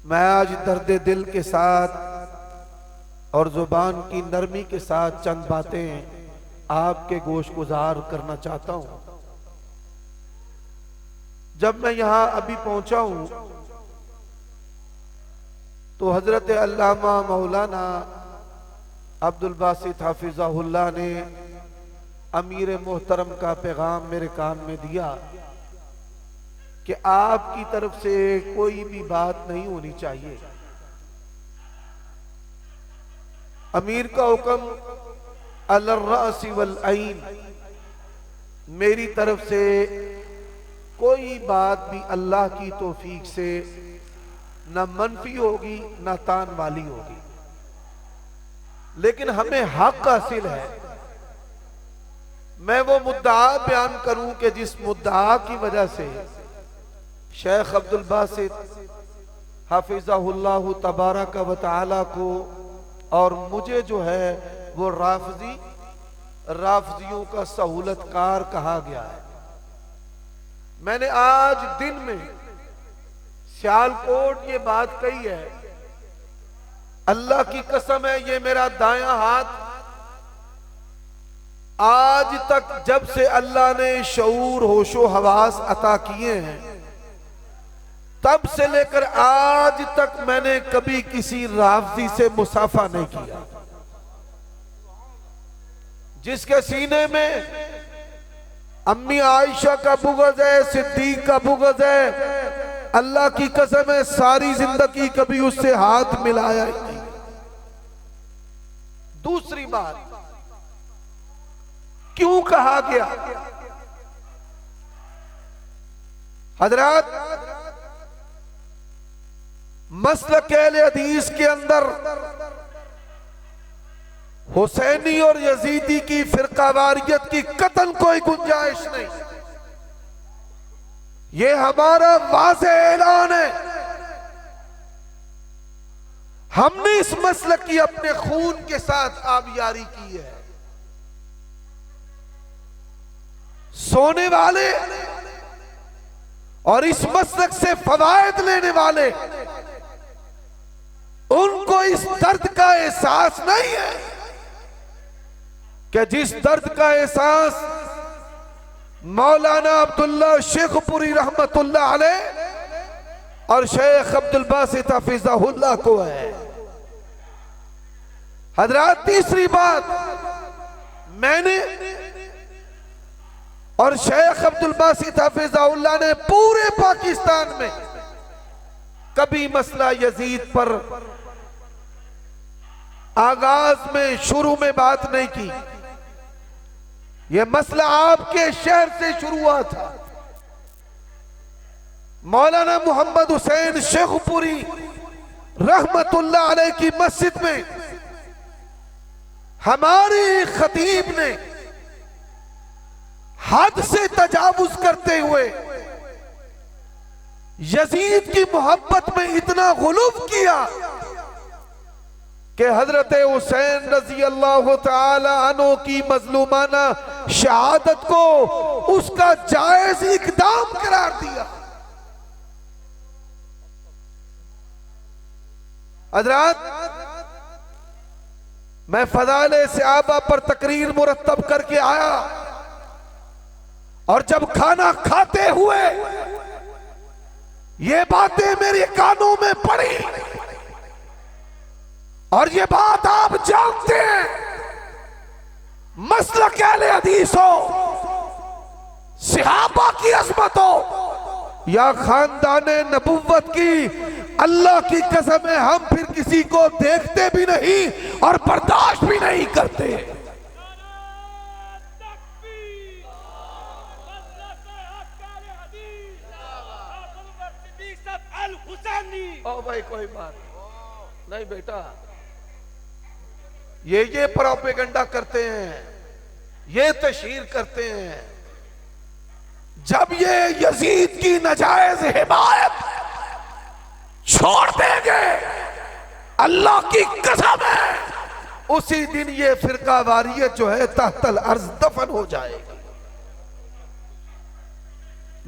मैं आज दर्द दिल के साथ और जुबान की नरमी के साथ चंद बातें आपके गोश गुजार करना चाहता हूं। जब मैं यहां अभी पहुंचा हूं तो हजरत अल्लामा मौलाना अब्दुल बासित हाफिज़हुल्लाह ने अमीर मोहतरम का पैगाम मेरे कान में दिया कि आपकी तरफ से कोई भी बात नहीं होनी चाहिए। अमीर का हुक्म अल-रासी वल ऐन, मेरी तरफ से कोई बात भी अल्लाह की तौफीक से न मनफी होगी न तान वाली होगी, लेकिन हमें हक हासिल है। मैं वो मुद्दा बयान करूं कि जिस मुद्दा की वजह से शेख अब्दुल बासित हाफिज़हुल्लाह तबारक व तआला को और मुझे जो है वो राफजियों का सहूलतकार कहा गया है। मैंने आज दिन में सियालकोट ये बात कही है, अल्लाह की कसम है ये मेरा दायां हाथ आज तक जब से अल्लाह ने शऊर होशो हवास अता किए हैं तब से लेकर आज तक मैंने कभी किसी राफजी से मुसाफा नहीं किया। जिसके सीने में अम्मी आयशा का बुग़्ज़ है, सिद्दीक का बुग़्ज़ है, अल्लाह की कसम है सारी जिंदगी कभी उससे हाथ मिलाया ही नहीं। दूसरी बात, क्यों कहा गया? हजरत मसलक अहले हदीस के अंदर हुसैनी और यजीदी की फिरकावारियत की कतन कोई गुंजाइश नहीं। ये हमारा वाज़े ऐलान है। हमने इस मसलक की अपने खून के साथ आबियारी की है। सोने वाले और इस मसलक से फवायद लेने वाले, उनको इस दर्द का एहसास नहीं है कि जिस दर्द का एहसास मौलाना अब्दुल्ला शेखपुरी रहमतुल्लाह अलैह और शेख अब्दुल बासित हाफिज़हुल्लाह को है। हजरत तीसरी बात, मैंने और शेख अब्दुल बासित हाफिज़हुल्लाह ने पूरे पाकिस्तान में कभी मसला यजीद पर आगाज में शुरू में बात नहीं की। यह मसला आपके शहर से शुरू हुआ था। मौलाना मोहम्मद हुसैन शेखपुरी रहमतुल्लाह अलैह की मस्जिद में हमारे खतीब ने हद से तजावुज करते हुए यजीद की मोहब्बत में इतना गुलूफ किया कि हजरत हुसैन रजी अल्लाह तआला अन्हु की मजलूमाना शहादत को उसका जायज इकदाम करार दिया। हजरत, मैं फज़ाइल सहाबा पर तकरीर मुरतब करके आया और जब खाना खाते हुए ये बातें मेरे कानों में पड़ी और ये बात आप जानते हैं, मसलक अहले हदीस हो, सहाबा की अज़मत हो या खानदान नबुव्वत की, अल्लाह की कसम है हम फिर किसी को देखते भी नहीं और बर्दाश्त भी नहीं करते। ओ भाई कोई बात नहीं बेटा, ये प्रोपेगेंडा करते हैं, ये तशहीर करते हैं। जब ये यजीद की नाजायज हिमायत छोड़ देंगे, अल्लाह की कसम है उसी दिन ये फिरका वारियत जो है तहतल अर्ज दफन हो जाएगी।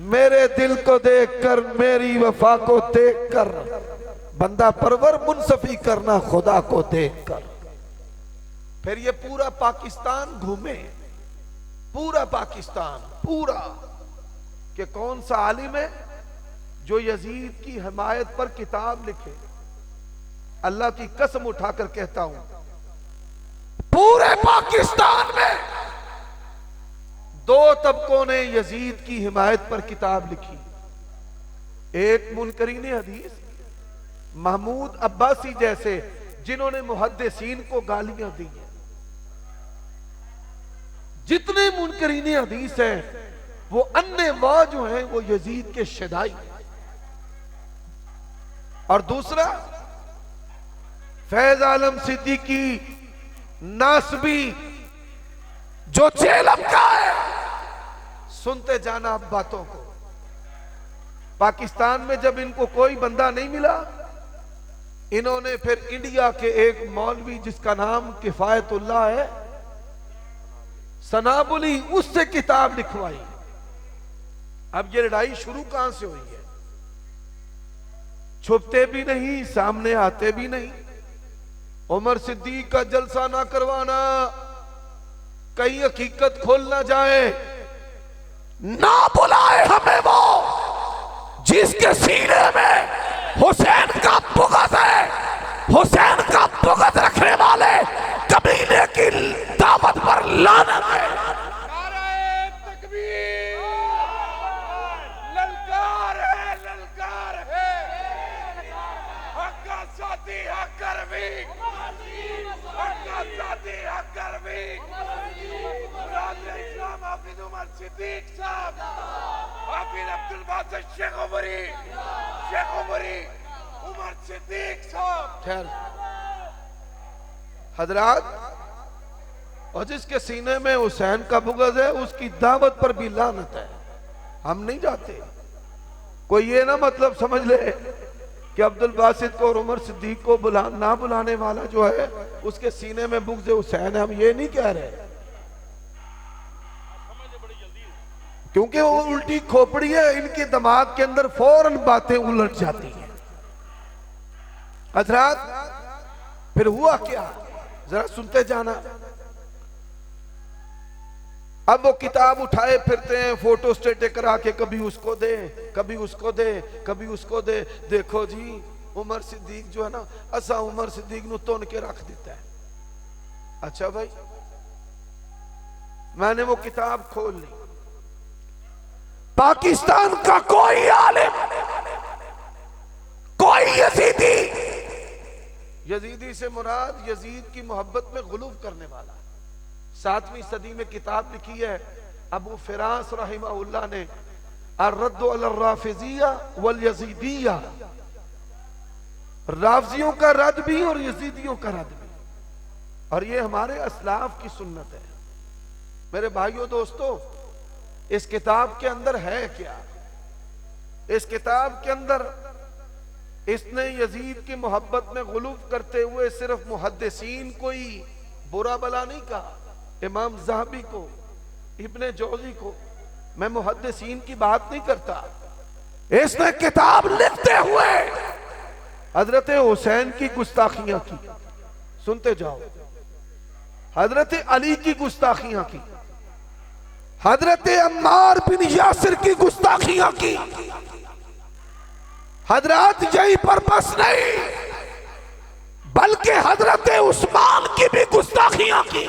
मेरे दिल को देखकर, मेरी वफा को देखकर बंदा परवर मुनसफी करना खुदा को देख कर। फिर ये पूरा पाकिस्तान घूमे, पूरा पाकिस्तान पूरा, कि कौन सा आलिम है जो यजीद की हिमायत पर किताब लिखे। अल्लाह की कसम उठाकर कहता हूं, पूरे पाकिस्तान में दो तबकों ने यजीद की हिमायत पर किताब लिखी। एक मुनकरीन हदीस महमूद अब्बासी जैसे, जिन्होंने मुहद्दिसीन को गालियां दी हैं। जितने मुनकरीन हदीस हैं वो अन्य वाह जो हैं वो यजीद के शदाई। और दूसरा फैज आलम सिद्दीकी नासबी जो जेलम का है। सुनते जाना अब बातों को। पाकिस्तान में जब इनको कोई बंदा नहीं मिला, इन्होंने फिर इंडिया के एक मौलवी जिसका नाम किफायतुल्लाह है, सनाबुली, उससे किताब लिखवाई। अब ये लड़ाई शुरू कहां से हुई है? छुपते भी नहीं, सामने आते भी नहीं। उमर सिद्दीक का जलसा ना करवाना, कहीं हकीकत खोल ना जाए। ना बुलाए हमें वो जिसके सीने में हुसैन का बुग़्ज़ है। हुसैन का बुग़्ज़ रखने वाले कबीले की दावत पर लानत है। नारे तकबीर, ललकार है, ललकार है। हक्का साथी हक्करवी, हक्का साथी हक्करवी। इस्लाम हाफिज उमर सिद्दीक साहब, हाफिज अब्दुल बासित शेख उमरी, शेख उमरी उमर सिद्दीक साहब। खैर हजरात, और जिसके सीने में हुसैन का बुग़्ज़ है उसकी दावत पर भी लानत है। हम नहीं जाते। कोई ये ना मतलब समझ ले कि अब्दुल बासित को और उमर सिद्दीक को ना बुलाने वाला जो है उसके सीने में बुग़्ज़ हुसैन है। हम ये नहीं कह रहे, क्योंकि वो उल्टी खोपड़ी है, इनके दिमाग के अंदर फौरन बातें उलट जाती हैं। हजरात फिर हुआ क्या, जरा सुनते जाना। अब वो किताब उठाए फिरते हैं, फोटो स्टेट करा के, कभी उसको दे, कभी उसको दे, कभी उसको दे। देखो जी उमर सिद्दीक जो है ना, असा उमर सिद्दीक नु तोन के रख देता है। अच्छा भाई, मैंने वो किताब खोल ली। पाकिस्तान का कोई आलिम, कोई यजीदी, यजीदी से मुराद यजीद की मोहब्बत में गुलूफ करने वाला, 7वीं सदी में किताब लिखी है अबू फिरास रहमहुल्लाह ने, अर्रद्दु अला राफिजिया वल यजीदिया। राफजियों का रद्द भी और यजीदियों का रद्द भी। और ये हमारे अस्लाफ की सुन्नत है। मेरे भाइयों दोस्तों, इस किताब के अंदर है क्या? इस किताब के अंदर इसने यजीद की मोहब्बत में गुलूफ करते हुए सिर्फ मुहद्दिसीन को ही बुरा भला नहीं कहा, इमाम ज़हाबी को, इब्ने जौज़ी को। मैं मुहद्दिसीन की बात नहीं करता। इसने किताब लिखते हुए हजरत हुसैन की गुस्ताखियां की, सुनते जाओ, हजरत अली की गुस्ताखियां की, हजरत अम्मार बिन यासिर की गुस्ताखियां की। हजरत यहीं पर बस नहीं, बल्कि हजरत उस्मान की भी गुस्ताखियां की।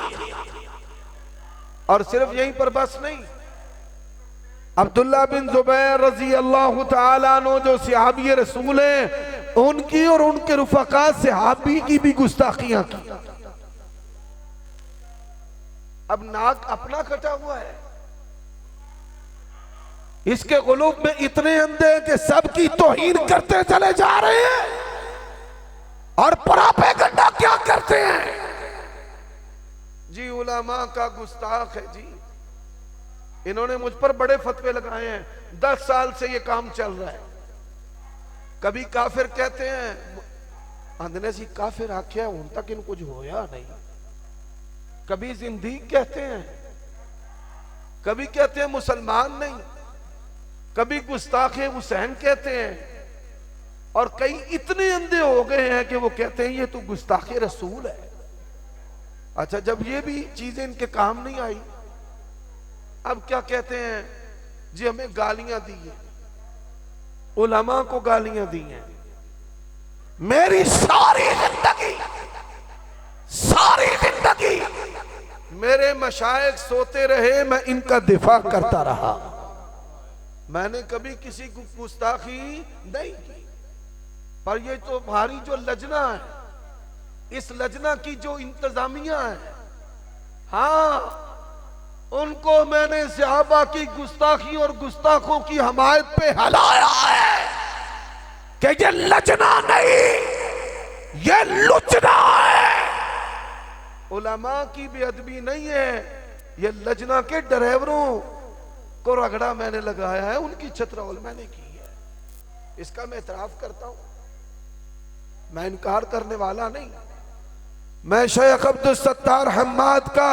और सिर्फ यहीं पर बस नहीं, अब्दुल्ला बिन जुबैर रजी अल्लाह तआला अन्हु जो सहाबी रसूल हैं, उनकी और उनके रुफका सहाबी की भी गुस्ताखियां की। अब नाक अपना कटा हुआ है, इसके गुलूब में इतने अंधे हैं कि सबकी तौहीन करते चले जा रहे हैं। और प्रोपेगेंडा क्या करते हैं जी? उलमा का गुस्ताख है जी। इन्होंने मुझ पर बड़े फतवे लगाए हैं, 10 साल से ये काम चल रहा है। कभी काफिर कहते हैं, आंदने सी काफिर आख्या हूं तक इन कुछ होया नहीं। कभी जिंदीक कहते हैं, कभी कहते हैं मुसलमान नहीं, कभी गुस्ताखे हुसैन कहते हैं, और कई इतने अंधे हो गए हैं कि वो कहते हैं ये तो गुस्ताखे रसूल है। अच्छा, जब ये भी चीजें इनके काम नहीं आई, अब क्या कहते हैं जी, हमें गालियां दी है, उलमा को गालियां दी हैं। मेरी सारी जिंदगी मेरे मशाइख सोते रहे, मैं इनका दिफा करता रहा। मैंने कभी किसी को गुस्ताखी नहीं की, पर ये तो भारी जो लजना है, इस लजना की जो इंतजामिया है, हाँ, उनको मैंने सहाबा की गुस्ताखी और गुस्ताखों की हमायत पे हलाया है कि ये लजना नहीं, ये लुचना है। उलमा की बेअदबी नहीं है, ये लजना के ड्राइवरों को रगड़ा मैंने लगाया है, उनकी छतरौल मैंने की है। इसका मैं इतराफ करता हूं, मैं इनकार करने वाला नहीं। मैं शेख अब्दुल सत्तार हम्माद का,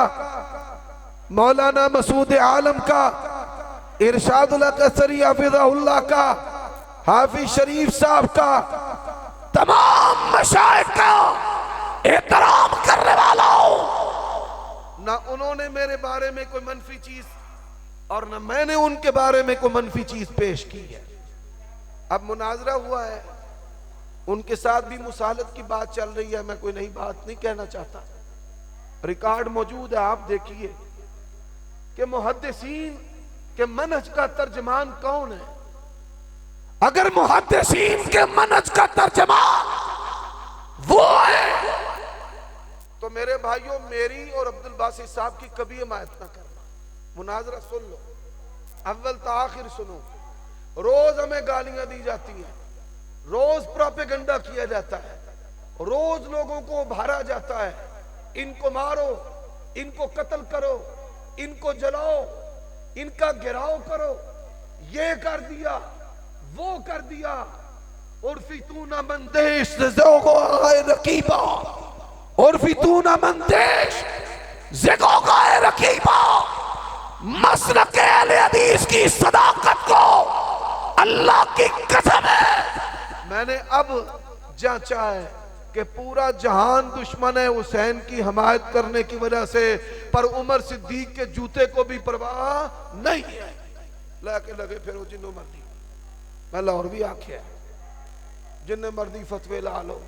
मौलाना मसूद आलम का, इरशादुल कसरी हाफिज़हुल्लाह का, हाफिज शरीफ साहब का, तमाम मशाइख का एहतराम करने वाला हूं। ना उन्होंने मेरे बारे में कोई मनफी चीज और ना मैंने उनके बारे में कोई मनफी चीज पेश की है। अब मुनाजरा हुआ है, उनके साथ भी मुसालत की बात चल रही है, मैं कोई नई बात नहीं कहना चाहता, रिकॉर्ड मौजूद है, आप देखिए कि मुहद्दिसीन के मनहज का तर्जमान कौन है। अगर मुहद्दिसीन के मनहज का तर्जमान वो है तो मेरे भाइयों, मेरी और अब्दुल बासित साहब की कभी हिमायत ना करना। मुनाजरा सुन लो, अव्वल तो आखिर सुनो। रोज हमें गालियां दी जाती हैं, रोज प्रोपेगेंडा किया जाता है, रोज लोगों को उभारा जाता है, इनको मारो, इनको कत्ल करो, इनको जलाओ, इनका घेराव करो, ये कर दिया, वो कर दिया। उर्फितूना मंदेश रकीबा, उर्फितूना मंदेश ज़िगोगाए रकीबा। मसलक अहले हदीस की सदाकत को अल्लाह की कसम है मैंने अब जांचा है कि पूरा जहान दुश्मन है हुसैन की हमायत करने की वजह से, पर उमर सिद्दीक के जूते को भी परवाह नहीं है। लाके लगे फिर वो जिन्हों मर्दी, मैं लाहौर भी आख्या जिन्हें मर्दी फतवे ला लो।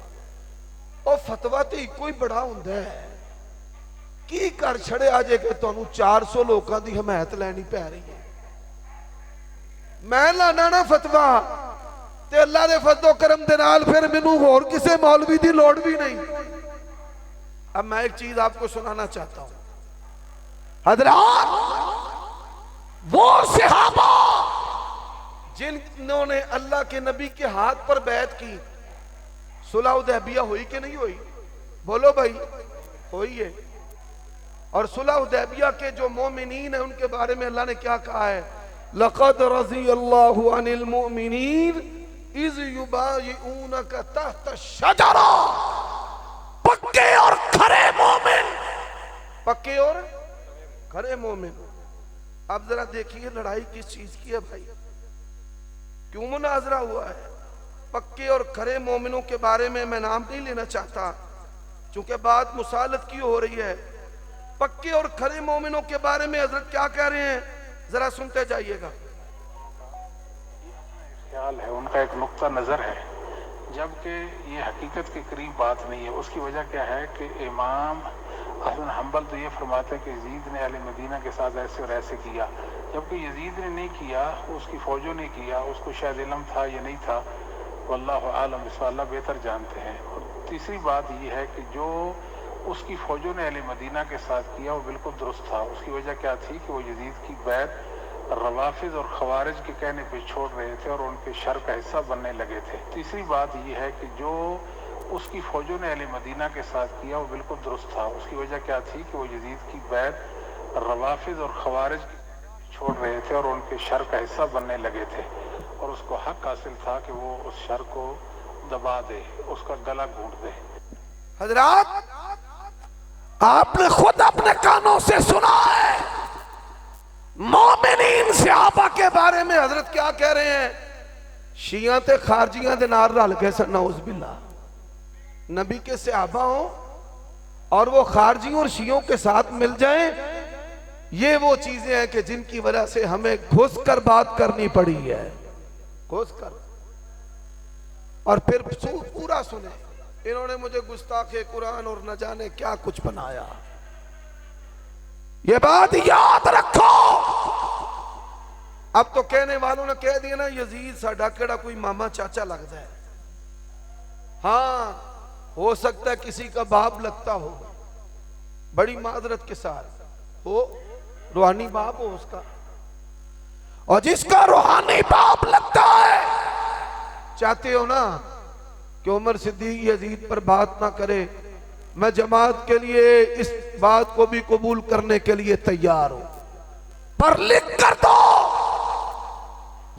और फतवा तो एक ही बड़ा हुंदा है, की कर छड़िया जे कि तुहानू 400 लोगों की हमायत लैनी पै रही है। मैं लाना ना फतवा ते अल्लाह दे फजलो करम दे नाल फिर मैनू होर किसी मौलवी की लोड़ भी नहीं। अब मैं एक चीज आपको सुनाना चाहता हूं। हजरात, वो सहाबा जिन्होंने अल्लाह के नबी के हाथ पर बैत की, सुलह हुदैबिया हुई कि नहीं हुई? बोलो भाई, हुई है। और सुलह हुदैबिया के जो मोमिनीन है उनके बारे में अल्लाह ने क्या कहा है? लक़द रज़ियल्लाहु अनिल मुमिनीन इज़ युबायिऊनका तहत शजरा। पक्के और खरे मोमिन, पक्के और खरे मोमिन। अब जरा देखिए लड़ाई किस चीज की है भाई, क्यों मुनाजरा हुआ है? पक्के और खरे मोमिनों के बारे में मैं नाम नहीं लेना चाहता क्योंकि बात मुसालत की हो रही है। पक्के और खरे मोमिनों के बारे में हजरत क्या कह रहे हैं, जरा सुनते जाइएगा। ख्याल है, उनका एक नुक्ता नजर है, जबकि ये हकीकत के करीब बात नहीं है। उसकी वजह क्या है कि इमाम अहमद हम्बल तो ये फरमाते हैं कि यजीद ने अहले मदीना के साथ ऐसे और ऐसे किया, जबकि यजीद ने नहीं किया, उसकी फौजों ने किया, उसको शायद इल्म था या नहीं था, वल्लाहु आलम, इस अल्लाह बेहतर जानते हैं। और तीसरी बात यह है कि जो उसकी फौजों ने अहले मदीना के साथ किया वो बिल्कुल दुरुस्त था। उसकी वजह क्या थी कि वो यजीद की बैत रवाफिज और खवारिज के कहने पे छोड़ रहे थे और उनके शर का हिस्सा बनने लगे थे। तीसरी बात यह है कि जो उसकी फौजों ने अहले मदीना के साथ किया वो बिल्कुल दुरुस्त था। उसकी वजह क्या थी कि वो यजीद की बैत रवाफिज और खवारिज छोड़ रहे थे और उनके शर का हिस्सा बनने लगे थे, और उसको हक हासिल था कि वो उस शर को दबा दे, उसका गला घूंट दे। हजरात, आपने खुद अपने कानों से सुना है मोमिनीन सहाबा के बारे में हजरत क्या कह रहे हैं शिया ते खारजियां दे नाल रल के सन, नौज बिल्ला। नबी के सहाबा हो और वो खारजियों और शियों के साथ मिल जाएं, ये वो चीजें हैं कि जिनकी वजह से हमें घुस कर बात करनी पड़ी है, घुस कर। और फिर पूरा सुने, इन्होंने मुझे गुस्ताखे कुरान और न जाने क्या कुछ बनाया। ये बात याद रखो। अब तो कहने वालों ने कह दिया ना, यजीद साडा केड़ा कोई मामा चाचा लगता है। हाँ, हो सकता है किसी का बाप लगता हो, बड़ी माजरत के साथ हो, रूहानी बाप हो उसका। और जिसका रूहानी बाप लगता है, चाहते हो ना कि उमर सिद्दीक यजीद पर बात ना करे, मैं जमात के लिए इस बात को भी कबूल करने के लिए तैयार हूं, पर लिख कर दो,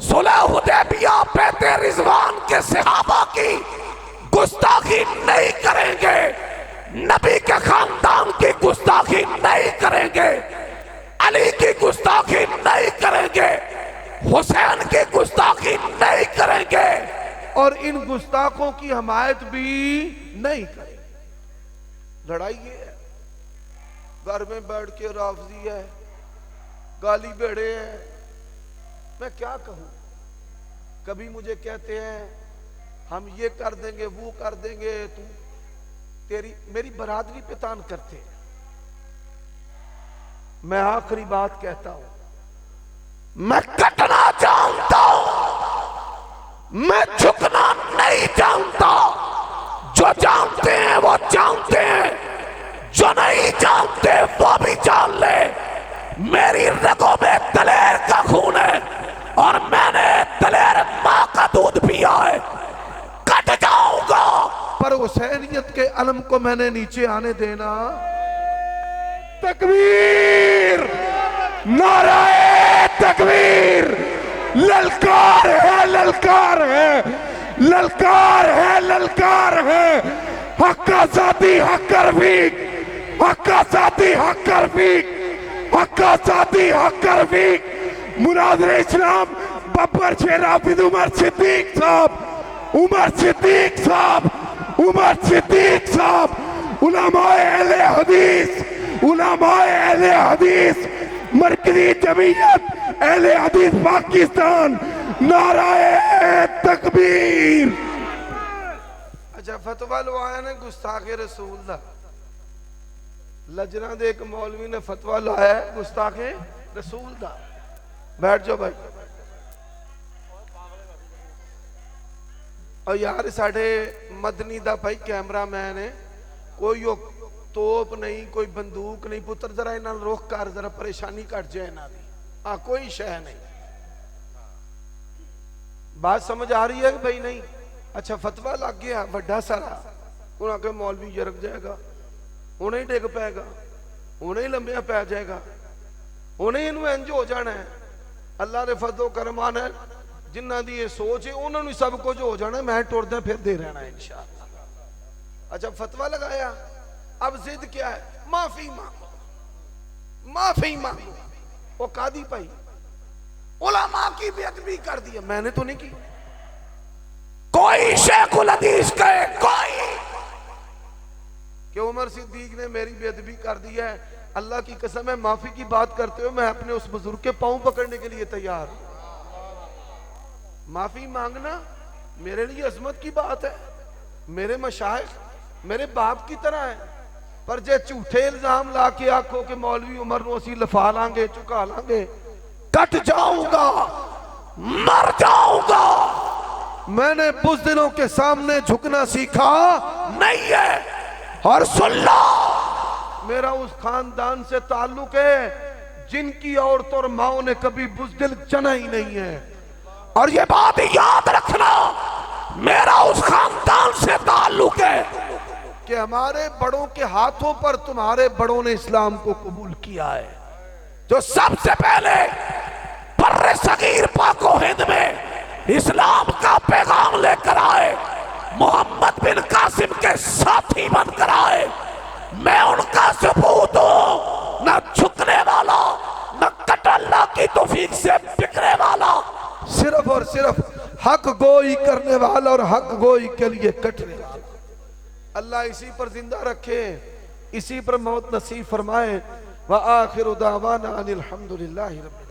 सुलह हुदैबिया पे रिजवान के सहाबा की गुस्ताखी नहीं करेंगे, नबी के खानदान की गुस्ताखी नहीं करेंगे, अली की गुस्ताखी नहीं करेंगे, हुसैन की गुस्ताखी नहीं करेंगे, और इन गुस्ताखों की हमायत भी नहीं करेंगे। लड़ाई ये है, घर में बैठ के राफजी है, गाली बेड़े हैं, मैं क्या कहूं। कभी मुझे कहते हैं हम ये कर देंगे वो कर देंगे, तू तेरी मेरी बरादरी पे तान करते हैं। मैं आखिरी बात कहता हूं, मैं कटना जानता हूं, मैं झुकना नहीं जानता। जो जानते हैं वो जानते हैं, जो नहीं जानते वो भी जान ले। मेरी रगों में दलेर का खून है और मैंने दलेर मां का दूध पिया है। कट जाऊंगा पर हुसैनियत के अलम को मैंने नीचे आने देना। तकबीर, नाराए तकबीर, ललकार है, ललकार है, ललकार है, ललकार है। हक्का साथी हक्कर फीक, हक्का साथी हक्कर फीक, हक्का साथी हक्कर फीक। मुनाज़िर इस्लाम बब्बर शेर हाफिज उमर सिद्दीक साहब, उमर सिद्दीक साहब, उमर सिद्दीक साहब, उलमाए अहले हदीस, उलमाए अहले हदीस, मरकजी जमीयत अहले हदीस पाकिस्तान, नाराए तकबीर। अच्छा, फतवा लवाया ने गुस्ताखे रसूल दा। लजना दे एक मौलवी ने फतवा लाया है गुस्ताखे रसूल दा। बैठ जाओ भाई। और यार साढ़े मदनी दा भाई कैमरामैन है, कोई तोप नहीं, कोई बंदूक नहीं। पुत्र जरा इन्हां नूं रोक कर, जरा परेशानी घट जाए इन्हां दी। हाँ, कोई शह नहीं। बात समझ आ रही है कि भाई नहीं? अच्छा, फतवा लग गया बड़ा सारा, उन्हें आके मौलवी जरग जाएगा, उन्हें ही डिग पैगा, उन्हें ही लंबिया पै जाएगा, उन्हें इनू इंज हो जाना है। अल्लाह ने फजलो करमान है, जिन्हों की ये सोच है उन्होंने सब कुछ हो जाना, मैं टुरदा फिरदे रहना है इंशाअल्लाह। अच्छा, फतवा लगाया, अब जिद क्या है? माफी मांगो, माफी मांगो। वो कादी भाई उलमा की बेअदबी कर दी है, मैंने तो नहीं की। कोई शेखुल हदीस कहे कोई कि उमर सिद्दीक ने मेरी बेअदबी कर दी है, अल्लाह की कसम है, माफी की बात करते हुए मैं अपने उस बुजुर्ग के पांव पकड़ने के लिए तैयार हूं। माफी मांगना मेरे लिए अजमत की बात है, मेरे मशाइख मेरे बाप की तरह है। पर जे झूठे इल्जाम ला के आखो कि मौलवी उमर नूं असीं लफा लांगे, चुका लांगे, कट जाऊंगा, मर जाऊंगा। मैंने बुज़दिलों के सामने झुकना सीखा नहीं है। और सुन लो, मेरा उस खानदान से ताल्लुक है जिनकी औरतों और माओ ने कभी बुज़दिल जना ही नहीं है। और ये बात याद रखना, मेरा उस खानदान से ताल्लुक है कि हमारे बड़ों के हाथों पर तुम्हारे बड़ों ने इस्लाम को कबूल किया है। जो सबसे पहले बर्रे सगीर पाको हिंद में इस्लाम का पैगाम लेकर आए, मोहम्मद बिन कासिम के साथी बनकर आए। मैं उनका सबूत हूं, न झुकने वाला, न कटल्ला की तौफीक से बिखरे वाला। सिर्फ और सिर्फ हक गोई करने वाला और हक गोई के लिए कटने वाला। अल्लाह इसी पर जिंदा रखे, इसी पर मौत नसीब फरमाए। व आखिर दावाना अनिल हम्दुलिल्लाहि रब्बिल